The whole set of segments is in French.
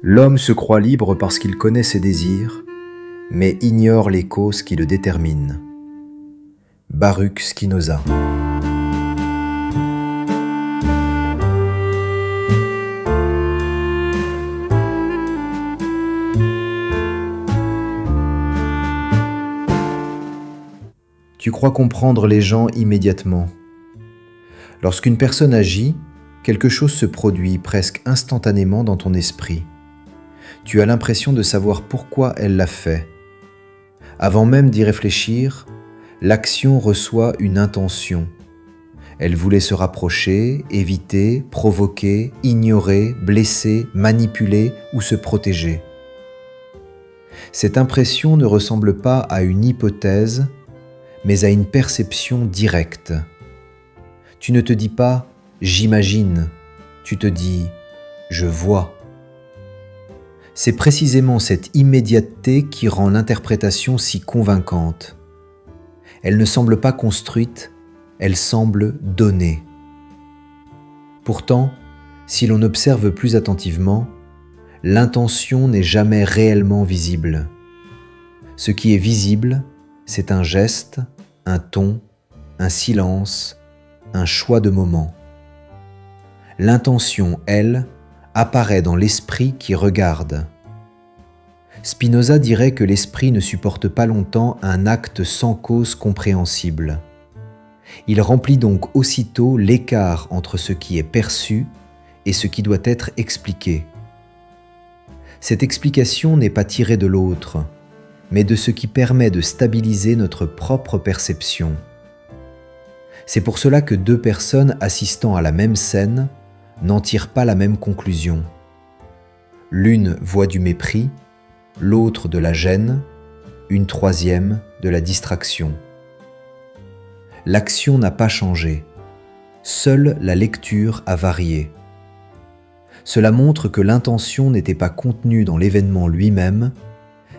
L'homme se croit libre parce qu'il connaît ses désirs, mais ignore les causes qui le déterminent. Baruch Spinoza. Tu crois comprendre les gens immédiatement. Lorsqu'une personne agit, quelque chose se produit presque instantanément dans ton esprit. Tu as l'impression de savoir pourquoi elle l'a fait. Avant même d'y réfléchir, l'action reçoit une intention. Elle voulait se rapprocher, éviter, provoquer, ignorer, blesser, manipuler ou se protéger. Cette impression ne ressemble pas à une hypothèse, mais à une perception directe. Tu ne te dis pas « j'imagine », tu te dis « je vois ». C'est précisément cette immédiateté qui rend l'interprétation si convaincante. Elle ne semble pas construite, elle semble donnée. Pourtant, si l'on observe plus attentivement, l'intention n'est jamais réellement visible. Ce qui est visible, c'est un geste, un ton, un silence, un choix de moment. L'intention, elle, apparaît dans l'esprit qui regarde. Spinoza dirait que l'esprit ne supporte pas longtemps un acte sans cause compréhensible. Il remplit donc aussitôt l'écart entre ce qui est perçu et ce qui doit être expliqué. Cette explication n'est pas tirée de l'autre, mais de ce qui permet de stabiliser notre propre perception. C'est pour cela que deux personnes assistant à la même scène n'en tirent pas la même conclusion. L'une voit du mépris, l'autre de la gêne, une troisième de la distraction. L'action n'a pas changé, seule la lecture a varié. Cela montre que l'intention n'était pas contenue dans l'événement lui-même,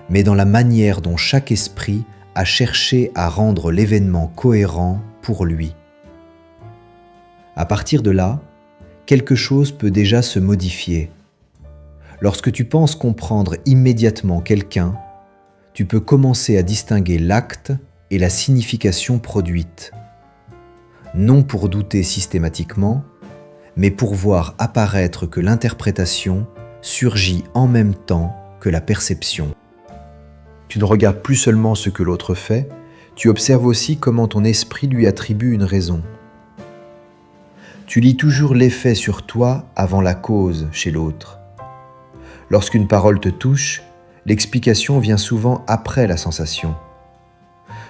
mais dans la manière dont chaque esprit a cherché à rendre l'événement cohérent pour lui. À partir de là, quelque chose peut déjà se modifier. Lorsque tu penses comprendre immédiatement quelqu'un, tu peux commencer à distinguer l'acte et la signification produite. Non pour douter systématiquement, mais pour voir apparaître que l'interprétation surgit en même temps que la perception. Tu ne regardes plus seulement ce que l'autre fait, tu observes aussi comment ton esprit lui attribue une raison. Tu lis toujours l'effet sur toi avant la cause chez l'autre. Lorsqu'une parole te touche, l'explication vient souvent après la sensation.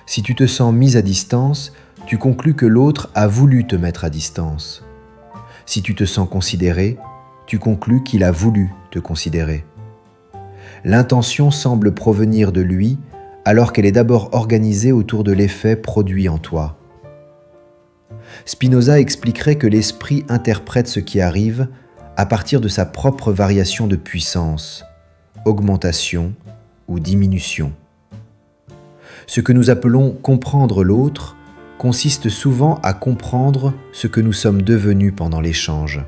Si tu te sens mis à distance, tu conclus que l'autre a voulu te mettre à distance. Si tu te sens considéré, tu conclus qu'il a voulu te considérer. L'intention semble provenir de lui alors qu'elle est d'abord organisée autour de l'effet produit en toi. Spinoza expliquerait que l'esprit interprète ce qui arrive à partir de sa propre variation de puissance, augmentation ou diminution. Ce que nous appelons comprendre l'autre consiste souvent à comprendre ce que nous sommes devenus pendant l'échange.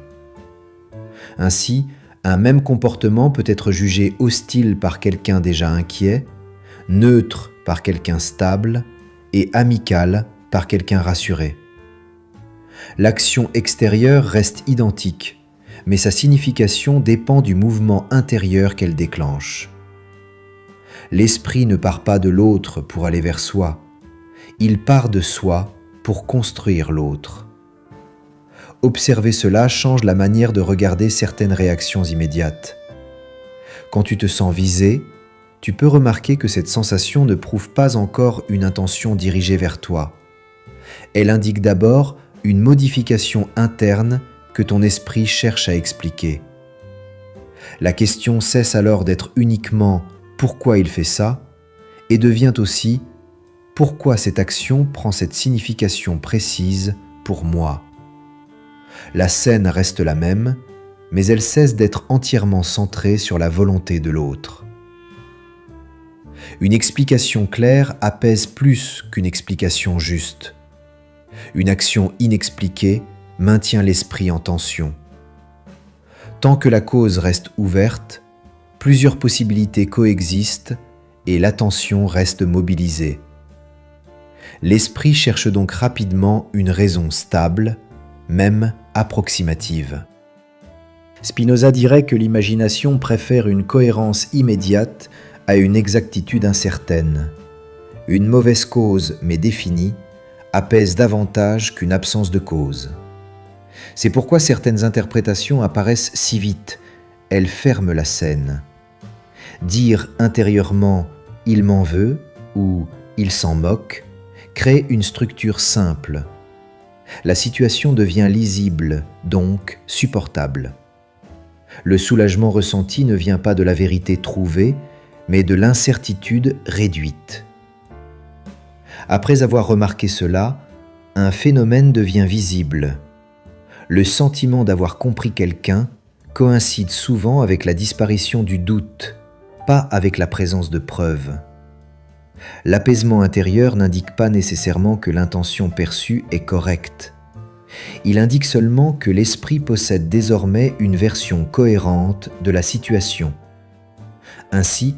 Ainsi, un même comportement peut être jugé hostile par quelqu'un déjà inquiet, neutre par quelqu'un stable et amical par quelqu'un rassuré. L'action extérieure reste identique, mais sa signification dépend du mouvement intérieur qu'elle déclenche. L'esprit ne part pas de l'autre pour aller vers soi, il part de soi pour construire l'autre. Observer cela change la manière de regarder certaines réactions immédiates. Quand tu te sens visé, tu peux remarquer que cette sensation ne prouve pas encore une intention dirigée vers toi. Elle indique d'abord une modification interne que ton esprit cherche à expliquer. La question cesse alors d'être uniquement « pourquoi il fait ça ?» et devient aussi « pourquoi cette action prend cette signification précise pour moi ?» La scène reste la même, mais elle cesse d'être entièrement centrée sur la volonté de l'autre. Une explication claire apaise plus qu'une explication juste. Une action inexpliquée maintient l'esprit en tension. Tant que la cause reste ouverte, plusieurs possibilités coexistent et l'attention reste mobilisée. L'esprit cherche donc rapidement une raison stable, même approximative. Spinoza dirait que l'imagination préfère une cohérence immédiate à une exactitude incertaine. Une mauvaise cause, mais définie, apaise davantage qu'une absence de cause. C'est pourquoi certaines interprétations apparaissent si vite, elles ferment la scène. Dire intérieurement « il m'en veut » ou « il s'en moque » crée une structure simple. La situation devient lisible, donc supportable. Le soulagement ressenti ne vient pas de la vérité trouvée, mais de l'incertitude réduite. Après avoir remarqué cela, un phénomène devient visible. Le sentiment d'avoir compris quelqu'un coïncide souvent avec la disparition du doute, pas avec la présence de preuves. L'apaisement intérieur n'indique pas nécessairement que l'intention perçue est correcte. Il indique seulement que l'esprit possède désormais une version cohérente de la situation. Ainsi,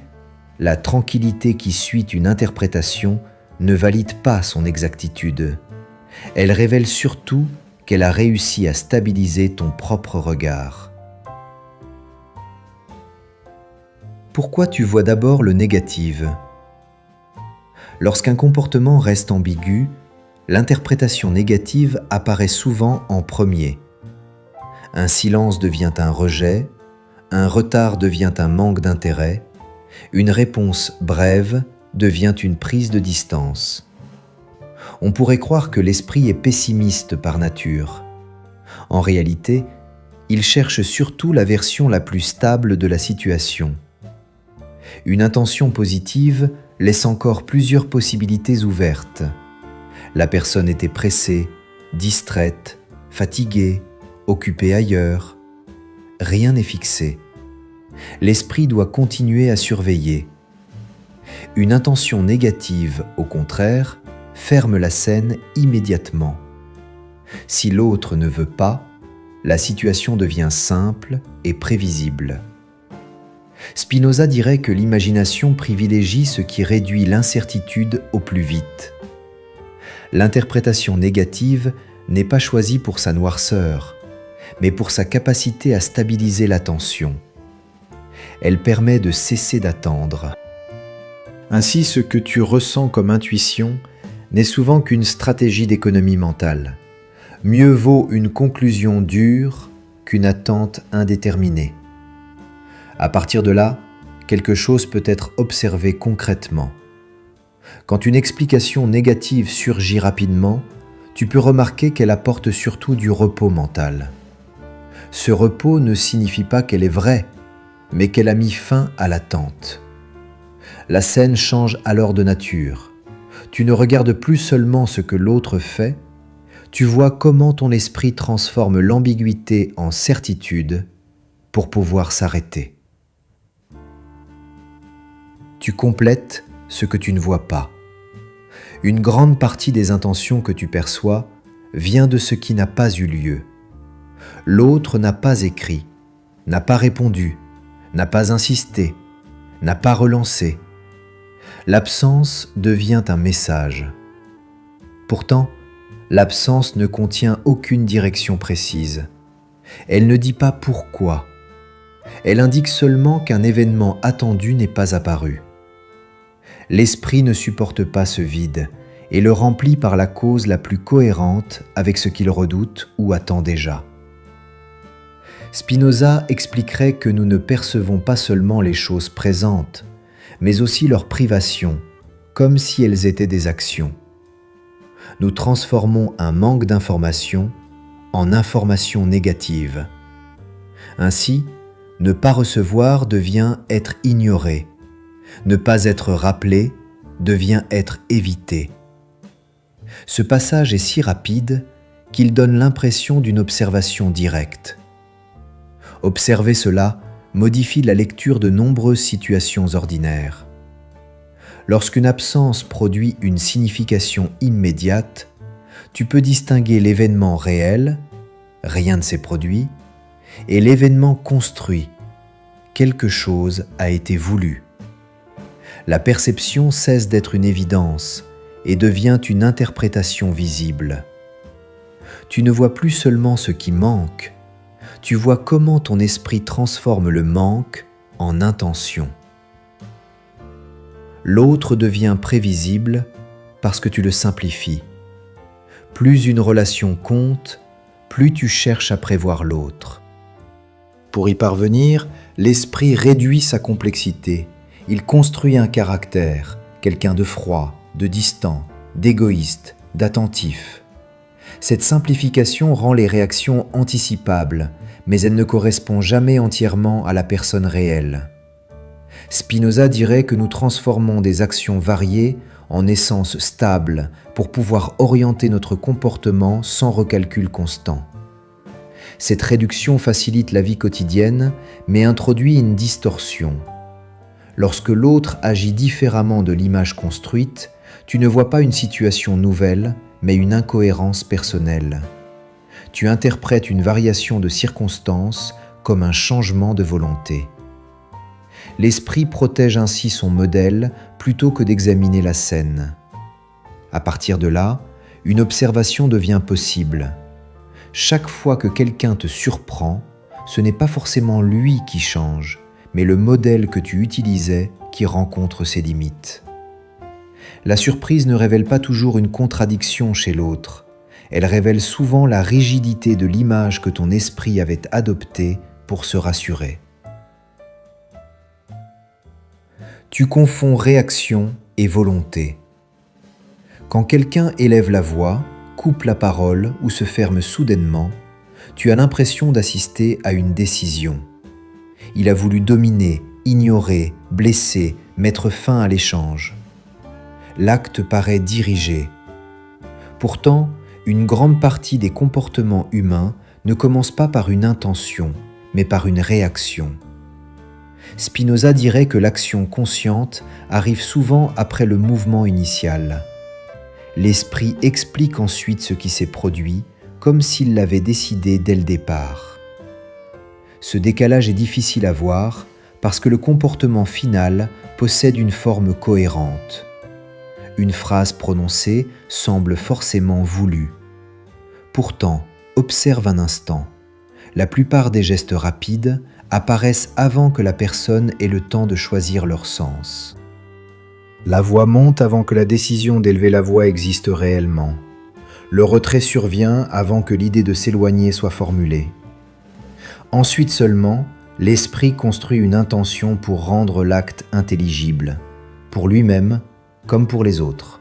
la tranquillité qui suit une interprétation ne valide pas son exactitude. Elle révèle surtout qu'elle a réussi à stabiliser ton propre regard. Pourquoi tu vois d'abord le négatif ? Lorsqu'un comportement reste ambigu, l'interprétation négative apparaît souvent en premier. Un silence devient un rejet, un retard devient un manque d'intérêt, une réponse brève devient une prise de distance. On pourrait croire que l'esprit est pessimiste par nature. En réalité, il cherche surtout la version la plus stable de la situation. Une intention positive laisse encore plusieurs possibilités ouvertes. La personne était pressée, distraite, fatiguée, occupée ailleurs. Rien n'est fixé. L'esprit doit continuer à surveiller. Une intention négative, au contraire, ferme la scène immédiatement. Si l'autre ne veut pas, la situation devient simple et prévisible. Spinoza dirait que l'imagination privilégie ce qui réduit l'incertitude au plus vite. L'interprétation négative n'est pas choisie pour sa noirceur, mais pour sa capacité à stabiliser l'attention. Elle permet de cesser d'attendre. Ainsi, ce que tu ressens comme intuition n'est souvent qu'une stratégie d'économie mentale. Mieux vaut une conclusion dure qu'une attente indéterminée. À partir de là, quelque chose peut être observé concrètement. Quand une explication négative surgit rapidement, tu peux remarquer qu'elle apporte surtout du repos mental. Ce repos ne signifie pas qu'elle est vraie, mais qu'elle a mis fin à l'attente. La scène change alors de nature. Tu ne regardes plus seulement ce que l'autre fait, tu vois comment ton esprit transforme l'ambiguïté en certitude pour pouvoir s'arrêter. Tu complètes ce que tu ne vois pas. Une grande partie des intentions que tu perçois vient de ce qui n'a pas eu lieu. L'autre n'a pas écrit, n'a pas répondu, n'a pas insisté, n'a pas relancé. L'absence devient un message. Pourtant, l'absence ne contient aucune direction précise. Elle ne dit pas pourquoi. Elle indique seulement qu'un événement attendu n'est pas apparu. L'esprit ne supporte pas ce vide et le remplit par la cause la plus cohérente avec ce qu'il redoute ou attend déjà. Spinoza expliquerait que nous ne percevons pas seulement les choses présentes, mais aussi leurs privations, comme si elles étaient des actions. Nous transformons un manque d'information en information négative. Ainsi, ne pas recevoir devient être ignoré. Ne pas être rappelé devient être évité. Ce passage est si rapide qu'il donne l'impression d'une observation directe. Observer cela modifie la lecture de nombreuses situations ordinaires. Lorsqu'une absence produit une signification immédiate, tu peux distinguer l'événement réel, rien ne s'est produit, et l'événement construit, quelque chose a été voulu. La perception cesse d'être une évidence et devient une interprétation visible. Tu ne vois plus seulement ce qui manque, tu vois comment ton esprit transforme le manque en intention. L'autre devient prévisible parce que tu le simplifies. Plus une relation compte, plus tu cherches à prévoir l'autre. Pour y parvenir, l'esprit réduit sa complexité. Il construit un caractère, quelqu'un de froid, de distant, d'égoïste, d'attentif. Cette simplification rend les réactions anticipables, mais elle ne correspond jamais entièrement à la personne réelle. Spinoza dirait que nous transformons des actions variées en essences stables pour pouvoir orienter notre comportement sans recalcul constant. Cette réduction facilite la vie quotidienne, mais introduit une distorsion. Lorsque l'autre agit différemment de l'image construite, tu ne vois pas une situation nouvelle, mais une incohérence personnelle. Tu interprètes une variation de circonstances comme un changement de volonté. L'esprit protège ainsi son modèle plutôt que d'examiner la scène. À partir de là, une observation devient possible. Chaque fois que quelqu'un te surprend, ce n'est pas forcément lui qui change, mais le modèle que tu utilisais qui rencontre ses limites. La surprise ne révèle pas toujours une contradiction chez l'autre. Elle révèle souvent la rigidité de l'image que ton esprit avait adoptée pour se rassurer. Tu confonds réaction et volonté. Quand quelqu'un élève la voix, coupe la parole ou se ferme soudainement, tu as l'impression d'assister à une décision. Il a voulu dominer, ignorer, blesser, mettre fin à l'échange. L'acte paraît dirigé. Pourtant, une grande partie des comportements humains ne commence pas par une intention, mais par une réaction. Spinoza dirait que l'action consciente arrive souvent après le mouvement initial. L'esprit explique ensuite ce qui s'est produit, comme s'il l'avait décidé dès le départ. Ce décalage est difficile à voir parce que le comportement final possède une forme cohérente. Une phrase prononcée semble forcément voulue. Pourtant, observe un instant. La plupart des gestes rapides apparaissent avant que la personne ait le temps de choisir leur sens. La voix monte avant que la décision d'élever la voix existe réellement. Le retrait survient avant que l'idée de s'éloigner soit formulée. Ensuite seulement, l'esprit construit une intention pour rendre l'acte intelligible, pour lui-même comme pour les autres.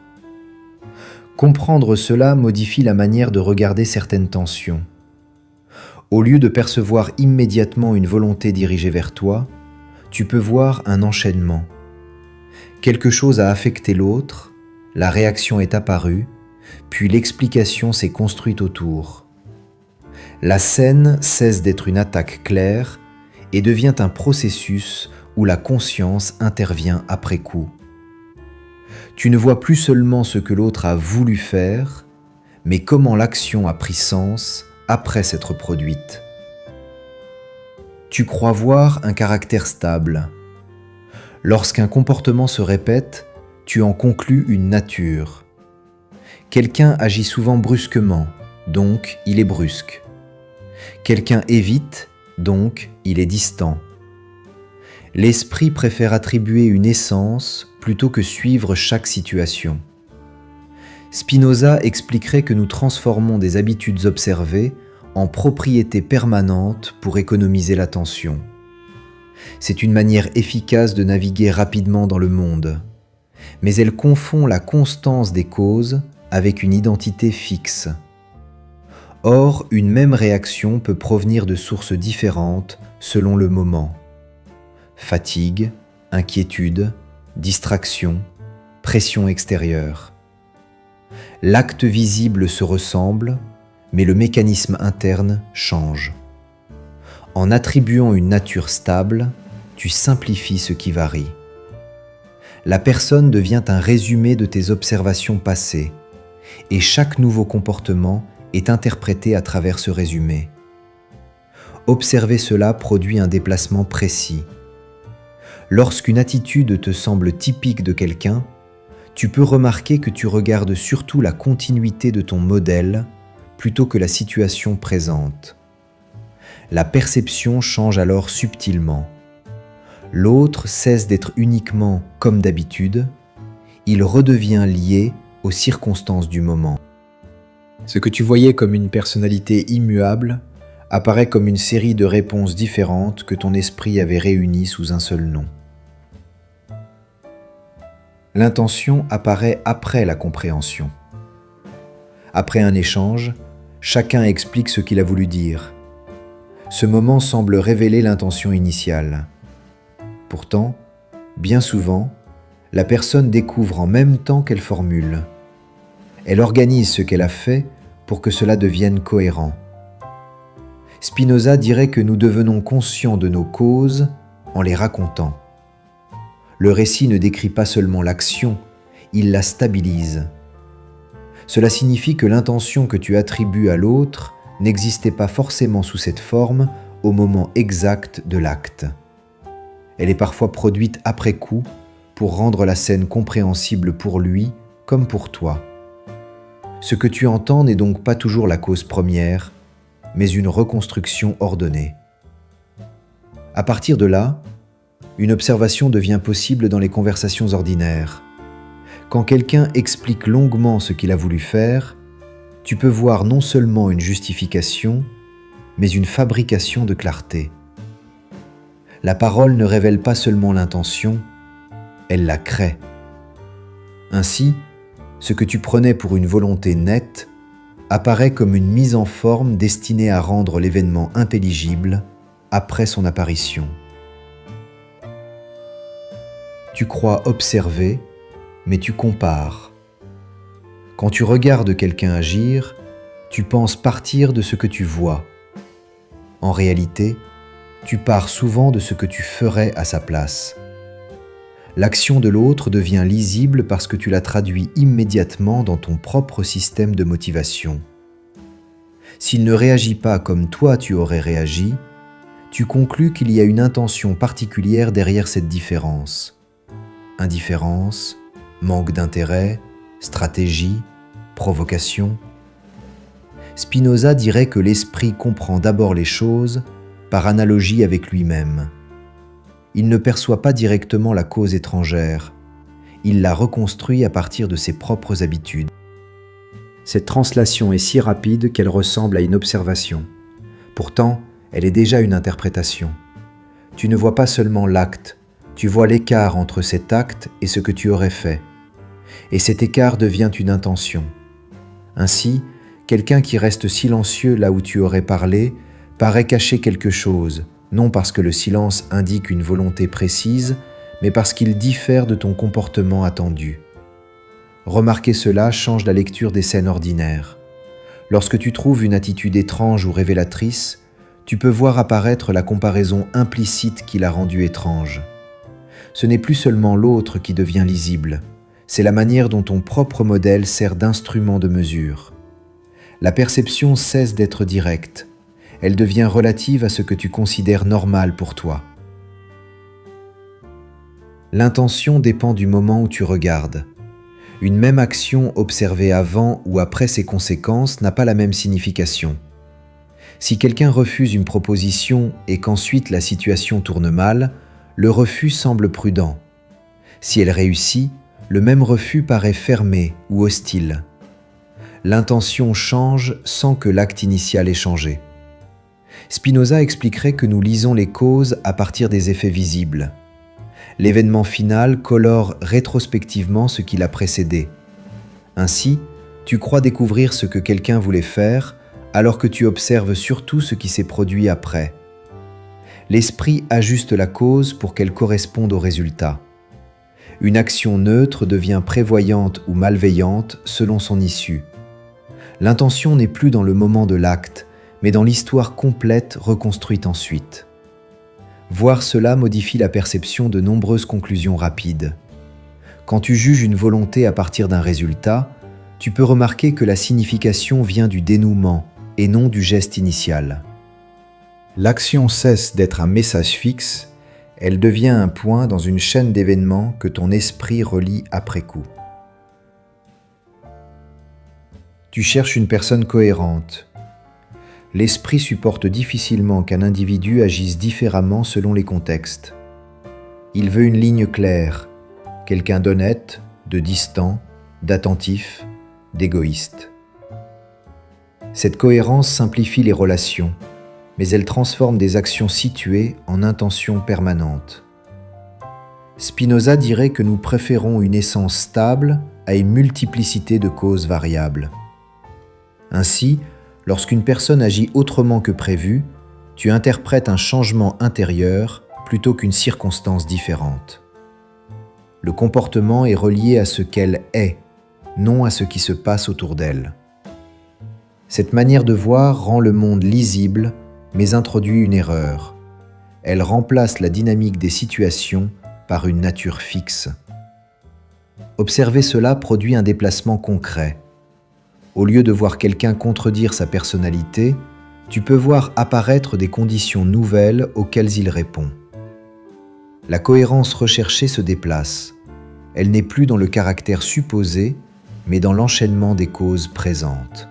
Comprendre cela modifie la manière de regarder certaines tensions. Au lieu de percevoir immédiatement une volonté dirigée vers toi, tu peux voir un enchaînement. Quelque chose a affecté l'autre, la réaction est apparue, puis l'explication s'est construite autour. La scène cesse d'être une attaque claire et devient un processus où la conscience intervient après coup. Tu ne vois plus seulement ce que l'autre a voulu faire, mais comment l'action a pris sens après s'être produite. Tu crois voir un caractère stable. Lorsqu'un comportement se répète, tu en conclus une nature. Quelqu'un agit souvent brusquement, donc il est brusque. Quelqu'un évite, donc il est distant. L'esprit préfère attribuer une essence plutôt que suivre chaque situation. Spinoza expliquerait que nous transformons des habitudes observées en propriétés permanentes pour économiser l'attention. C'est une manière efficace de naviguer rapidement dans le monde, mais elle confond la constance des causes avec une identité fixe. Or, une même réaction peut provenir de sources différentes selon le moment. Fatigue, inquiétude, distraction, pression extérieure. L'acte visible se ressemble, mais le mécanisme interne change. En attribuant une nature stable, tu simplifies ce qui varie. La personne devient un résumé de tes observations passées, et chaque nouveau comportement est interprété à travers ce résumé. Observer cela produit un déplacement précis, Lorsqu'une attitude te semble typique de quelqu'un, tu peux remarquer que tu regardes surtout la continuité de ton modèle plutôt que la situation présente. La perception change alors subtilement. L'autre cesse d'être uniquement comme d'habitude, il redevient lié aux circonstances du moment. Ce que tu voyais comme une personnalité immuable apparaît comme une série de réponses différentes que ton esprit avait réunies sous un seul nom. L'intention apparaît après la compréhension. Après un échange, chacun explique ce qu'il a voulu dire. Ce moment semble révéler l'intention initiale. Pourtant, bien souvent, la personne découvre en même temps qu'elle formule. Elle organise ce qu'elle a fait pour que cela devienne cohérent. Spinoza dirait que nous devenons conscients de nos causes en les racontant. Le récit ne décrit pas seulement l'action, il la stabilise. Cela signifie que l'intention que tu attribues à l'autre n'existait pas forcément sous cette forme au moment exact de l'acte. Elle est parfois produite après coup pour rendre la scène compréhensible pour lui comme pour toi. Ce que tu entends n'est donc pas toujours la cause première, mais une reconstruction ordonnée. À partir de là, une observation devient possible dans les conversations ordinaires. Quand quelqu'un explique longuement ce qu'il a voulu faire, tu peux voir non seulement une justification, mais une fabrication de clarté. La parole ne révèle pas seulement l'intention, elle la crée. Ainsi, ce que tu prenais pour une volonté nette apparaît comme une mise en forme destinée à rendre l'événement intelligible après son apparition. Tu crois observer, mais tu compares. Quand tu regardes quelqu'un agir, tu penses partir de ce que tu vois. En réalité, tu pars souvent de ce que tu ferais à sa place. L'action de l'autre devient lisible parce que tu la traduis immédiatement dans ton propre système de motivation. S'il ne réagit pas comme toi tu aurais réagi, tu conclus qu'il y a une intention particulière derrière cette différence. Indifférence, manque d'intérêt, stratégie, provocation. Spinoza dirait que l'esprit comprend d'abord les choses par analogie avec lui-même. Il ne perçoit pas directement la cause étrangère, il la reconstruit à partir de ses propres habitudes. Cette translation est si rapide qu'elle ressemble à une observation. Pourtant, elle est déjà une interprétation. Tu ne vois pas seulement l'acte, tu vois l'écart entre cet acte et ce que tu aurais fait. Et cet écart devient une intention. Ainsi, quelqu'un qui reste silencieux là où tu aurais parlé paraît cacher quelque chose, non parce que le silence indique une volonté précise, mais parce qu'il diffère de ton comportement attendu. Remarquer cela change la lecture des scènes ordinaires. Lorsque tu trouves une attitude étrange ou révélatrice, tu peux voir apparaître la comparaison implicite qui l'a rendue étrange. Ce n'est plus seulement l'autre qui devient lisible, c'est la manière dont ton propre modèle sert d'instrument de mesure. La perception cesse d'être directe, elle devient relative à ce que tu considères normal pour toi. L'intention dépend du moment où tu regardes. Une même action observée avant ou après ses conséquences n'a pas la même signification. Si quelqu'un refuse une proposition et qu'ensuite la situation tourne mal, le refus semble prudent. Si elle réussit, le même refus paraît fermé ou hostile. L'intention change sans que l'acte initial ait changé. Spinoza expliquerait que nous lisons les causes à partir des effets visibles. L'événement final colore rétrospectivement ce qui l'a précédé. Ainsi, tu crois découvrir ce que quelqu'un voulait faire, alors que tu observes surtout ce qui s'est produit après. L'esprit ajuste la cause pour qu'elle corresponde au résultat. Une action neutre devient prévoyante ou malveillante selon son issue. L'intention n'est plus dans le moment de l'acte, mais dans l'histoire complète reconstruite ensuite. Voir cela modifie la perception de nombreuses conclusions rapides. Quand tu juges une volonté à partir d'un résultat, tu peux remarquer que la signification vient du dénouement et non du geste initial. L'action cesse d'être un message fixe Elle devient un point dans une chaîne d'événements que ton esprit relie après coup. Tu cherches une personne cohérente. L'esprit supporte difficilement qu'un individu agisse différemment selon les contextes. Il veut une ligne claire, quelqu'un d'honnête, de distant, d'attentif, d'égoïste. Cette cohérence simplifie les relations, mais elle transforme des actions situées en intentions permanentes. Spinoza dirait que nous préférons une essence stable à une multiplicité de causes variables. Ainsi, lorsqu'une personne agit autrement que prévu, tu interprètes un changement intérieur plutôt qu'une circonstance différente. Le comportement est relié à ce qu'elle est, non à ce qui se passe autour d'elle. Cette manière de voir rend le monde lisible, mais introduit une erreur. Elle remplace la dynamique des situations par une nature fixe. Observer cela produit un déplacement concret. Au lieu de voir quelqu'un contredire sa personnalité, tu peux voir apparaître des conditions nouvelles auxquelles il répond. La cohérence recherchée se déplace. Elle n'est plus dans le caractère supposé, mais dans l'enchaînement des causes présentes.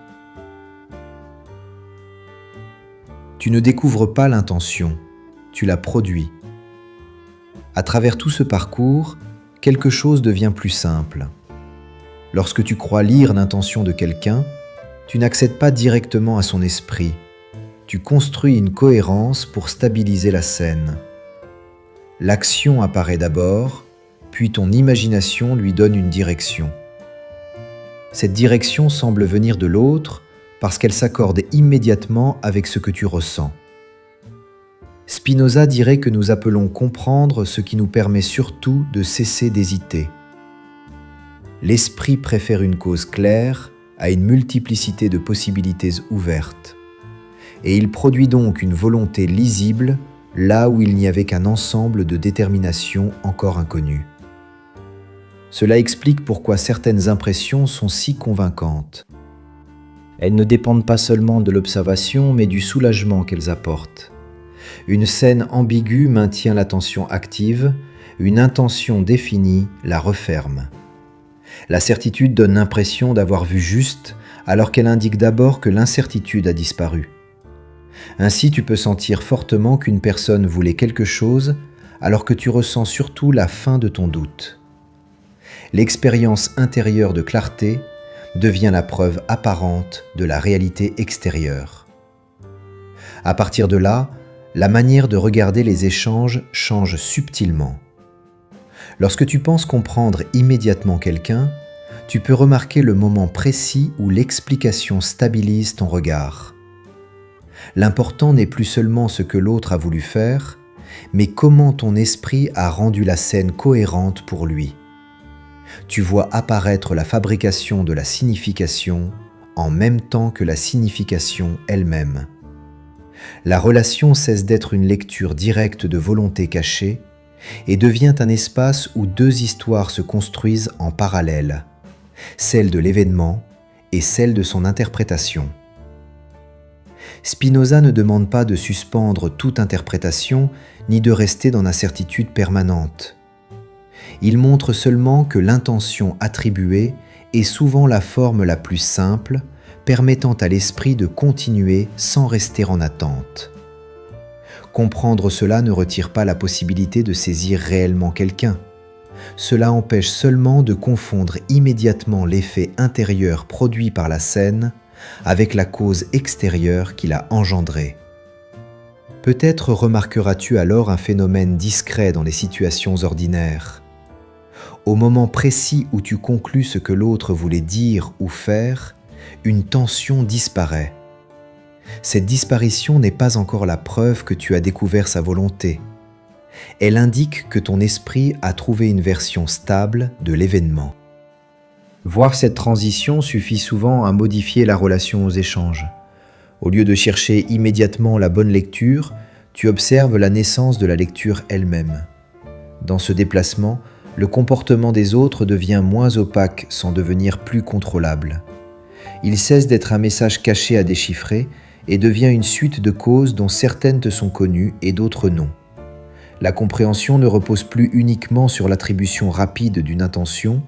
Tu ne découvres pas l'intention, tu la produis. À travers tout ce parcours, quelque chose devient plus simple. Lorsque tu crois lire l'intention de quelqu'un, tu n'accèdes pas directement à son esprit. Tu construis une cohérence pour stabiliser la scène. L'action apparaît d'abord, puis ton imagination lui donne une direction. Cette direction semble venir de l'autre parce qu'elle s'accorde immédiatement avec ce que tu ressens. Spinoza dirait que nous appelons comprendre ce qui nous permet surtout de cesser d'hésiter. L'esprit préfère une cause claire à une multiplicité de possibilités ouvertes. Et il produit donc une volonté lisible là où il n'y avait qu'un ensemble de déterminations encore inconnues. Cela explique pourquoi certaines impressions sont si convaincantes. Elles ne dépendent pas seulement de l'observation, mais du soulagement qu'elles apportent. Une scène ambiguë maintient l'attention active, une intention définie la referme. La certitude donne l'impression d'avoir vu juste, alors qu'elle indique d'abord que l'incertitude a disparu. Ainsi, tu peux sentir fortement qu'une personne voulait quelque chose, alors que tu ressens surtout la fin de ton doute. L'expérience intérieure de clarté devient la preuve apparente de la réalité extérieure. À partir de là, la manière de regarder les échanges change subtilement. Lorsque tu penses comprendre immédiatement quelqu'un, tu peux remarquer le moment précis où l'explication stabilise ton regard. L'important n'est plus seulement ce que l'autre a voulu faire, mais comment ton esprit a rendu la scène cohérente pour lui. Tu vois apparaître la fabrication de la signification en même temps que la signification elle-même. La relation cesse d'être une lecture directe de volonté cachée et devient un espace où deux histoires se construisent en parallèle, celle de l'événement et celle de son interprétation. Spinoza ne demande pas de suspendre toute interprétation ni de rester dans l'incertitude permanente. Il montre seulement que l'intention attribuée est souvent la forme la plus simple, permettant à l'esprit de continuer sans rester en attente. Comprendre cela ne retire pas la possibilité de saisir réellement quelqu'un. Cela empêche seulement de confondre immédiatement l'effet intérieur produit par la scène avec la cause extérieure qui l'a engendrée. Peut-être remarqueras-tu alors un phénomène discret dans les situations ordinaires. Au moment précis où tu conclus ce que l'autre voulait dire ou faire, une tension disparaît. Cette disparition n'est pas encore la preuve que tu as découvert sa volonté. Elle indique que ton esprit a trouvé une version stable de l'événement. Voir cette transition suffit souvent à modifier la relation aux échanges. Au lieu de chercher immédiatement la bonne lecture, tu observes la naissance de la lecture elle-même. Dans ce déplacement, le comportement des autres devient moins opaque sans devenir plus contrôlable. Il cesse d'être un message caché à déchiffrer et devient une suite de causes dont certaines te sont connues et d'autres non. La compréhension ne repose plus uniquement sur l'attribution rapide d'une intention,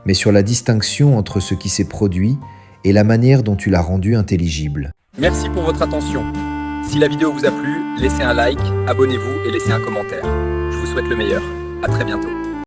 mais sur la distinction entre ce qui s'est produit et la manière dont tu l'as rendu intelligible. Merci pour votre attention. Si la vidéo vous a plu, laissez un like, abonnez-vous et laissez un commentaire. Je vous souhaite le meilleur. À très bientôt.